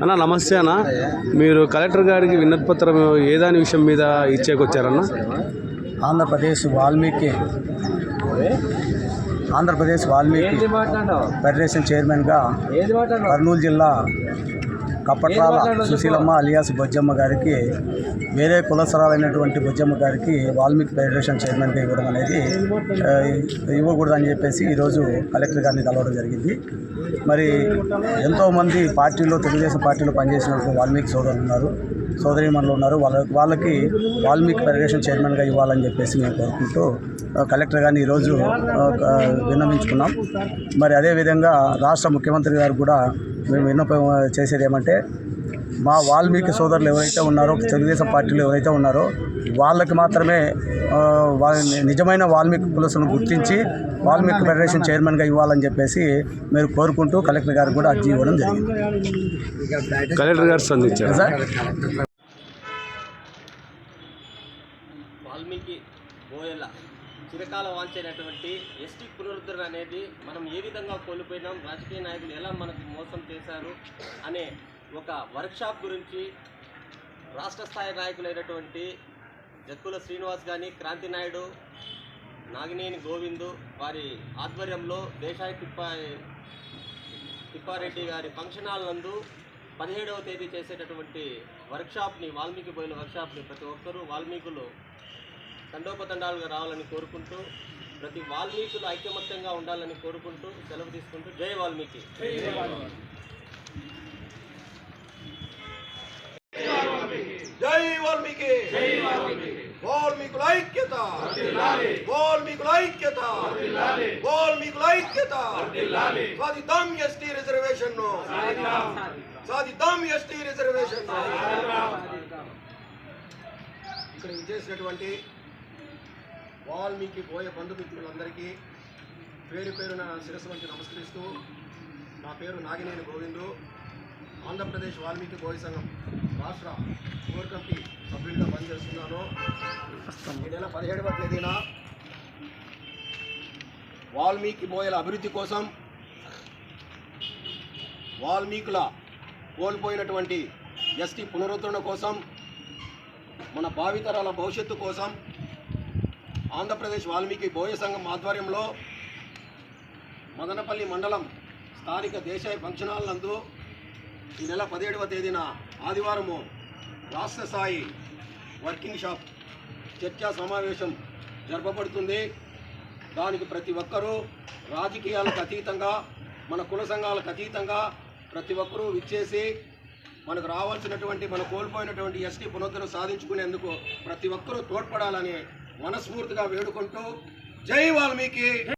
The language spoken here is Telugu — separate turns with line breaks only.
అన్న నమస్తే అన్న, మీరు కలెక్టర్ గారికి వినతి పత్రం ఏ దాని విషయం మీద ఇచ్చేకొచ్చారన్న?
ఆంధ్రప్రదేశ్ వాల్మీకి ఫెడరేషన్ చైర్మన్గా కర్నూలు జిల్లా కప్పట్రాల సుశీలమ్మ అలియాస్ బొజ్జమ్మ గారికి, వేరే కులసరాలైనటువంటి బొజ్జమ్మ గారికి వాల్మీకి ఫెడరేషన్ చైర్మన్గా ఇవ్వడం అనేది ఇవ్వకూడదని చెప్పేసి ఈరోజు కలెక్టర్ గారిని కలవడం జరిగింది. మరి ఎంతోమంది పార్టీలో, తెలుగుదేశం పార్టీలో పనిచేసిన వాల్మీకి సోదరులు ఉన్నారు, సోదరీమణులు ఉన్నారు. వాళ్ళకి వాల్మీకి ఫెడరేషన్ చైర్మన్గా ఇవ్వాలని చెప్పేసి మేము కోరుకుంటూ కలెక్టర్ గారిని ఈరోజు విన్నవించుకున్నాం. మరి అదేవిధంగా రాష్ట్ర ముఖ్యమంత్రి గారు కూడా మేము విన్నపం చేసేది ఏమంటే, మా వాల్మీకి సోదరులు ఎవరైతే ఉన్నారో, తెలుగుదేశం పార్టీలో ఎవరైతే ఉన్నారో వాళ్ళకి మాత్రమే నిజమైన వాల్మీకి కులసులను గుర్తించి వాల్మీకి ఫెడరేషన్ చైర్మన్గా ఇవ్వాలని చెప్పేసి మీరు కోరుకుంటూ కలెక్టర్ గారికి కూడా అర్జీ ఇవ్వడం జరిగింది.
కలెక్టర్ గారు స్పందించారు సార్.
వాల్మీకి బోయల చిరకాల వాంచైనటువంటి ఎస్టీ పునరుద్ధరణ అనేది మనం ఏ విధంగా కోల్పోయినాం, రాజకీయ నాయకులు ఎలా మనకు మోసం చేశారు అనే ఒక వర్క్షాప్ గురించి రాష్ట్ర స్థాయి నాయకులైనటువంటి జక్కుల శ్రీనివాస్ కానీ, క్రాంతి నాయుడు, నాగినేని గోవిందు వారి ఆధ్వర్యంలో దేశాయి తిప్పారెడ్డి గారి ఫంక్షన్ హాల్ నందు 17వ తేదీ చేసేటటువంటి వర్క్షాప్ని, వాల్మీకి బోయల వర్క్షాప్ని ప్రతి ఒక్కరూ వాల్మీకులు తండోపతండాలుగా రావాలని కోరుకుంటూ, ప్రతి వాల్మీకులు ఐకమత్యంగా ఉండాలని కోరుకుంటూ సెలవు తీసుకుంటూ జై వాల్మీకి.
జై వాల్మీకి. వాల్మీకుల ఐక్యత, వాల్మీకుల ఐక్యత, వాల్మీకుల ఐక్యత. సాధిద్దాం ఎస్టీ రిజర్వేషన్, సాధిద్దాం ఎస్టీ రిజర్వేషన్. ఇక్కడ విచ్చేసినటువంటి వాల్మీకి బోయ బంధుమిత్రులందరికీ పేరు పేరున శిరస్సు వంచి నమస్కరిస్తూ, నా పేరు నాగినేని గోవిందు, ఆంధ్రప్రదేశ్ వాల్మీకి బోయ సంఘం రాష్ట్ర కోర్ కమిటీ సభ్యుడిగా పనిచేస్తున్నాను. ఈ నెల 17వ తేదీన వాల్మీకి బోయల అభివృద్ధి కోసం, వాల్మీకుల కోల్పోయినటువంటి ఎస్టీ పునరుద్ధరణ కోసం, మన భావితరాల భవిష్యత్తు కోసం ఆంధ్రప్రదేశ్ వాల్మీకి బోయ సంఘం ఆధ్వర్యంలో మదనపల్లి మండలం స్థానిక దేశాయి ఫంక్షన్ హాల్ నందు ఈ నెల 17వ తేదీన ఆదివారము రాష్ట్ర స్థాయి వర్కింగ్ షాప్ చర్చా సమావేశం జరపబడుతుంది. దానికి ప్రతి ఒక్కరూ రాజకీయాలకు అతీతంగా, మన కుల సంఘాలకు అతీతంగా ప్రతి ఒక్కరూ విచ్చేసి మనకు రావాల్సినటువంటి, మన కోల్పోయినటువంటి ఎస్టీ పునరుద్ధరణ సాధించుకునేందుకు ప్రతి ఒక్కరూ తోడ్పడాలని మనస్ఫూర్తిగా వేడుకుంటూ జై వాల్మీకి.